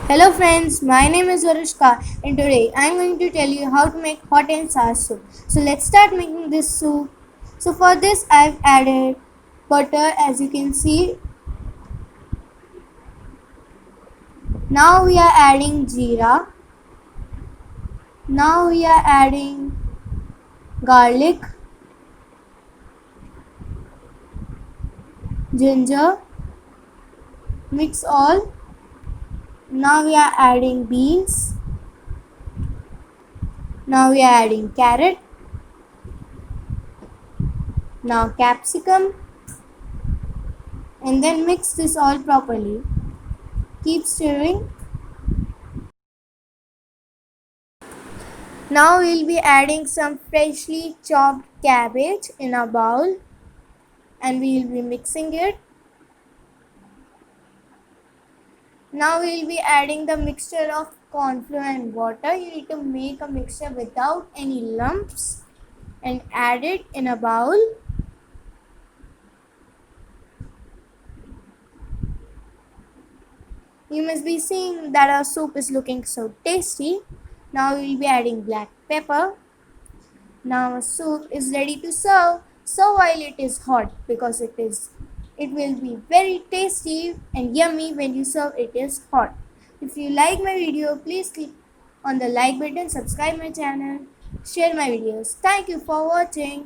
Hello friends, my name is Varushka and today I am going to tell you how to make hot and sour soup. So let's start making this soup. So for this I have added butter, as you can see. Now we are adding jeera. Now we are adding garlic, ginger. Mix all. Now we are adding beans. Now we are adding carrot. Now capsicum, and then mix this all properly. Keep stirring. Now we'll be adding some freshly chopped cabbage in a bowl and we will be mixing it. Now we will be adding the mixture of corn flour and water. You need to make a mixture without any lumps and add it in a bowl. You must be seeing that our soup is looking so tasty. Now we will be adding black pepper. Now our soup is ready to serve. So while it is hot, because it will be very tasty and yummy when you serve it is hot. If you like my video, please click on the like button, subscribe my channel, share my videos. Thank you for watching.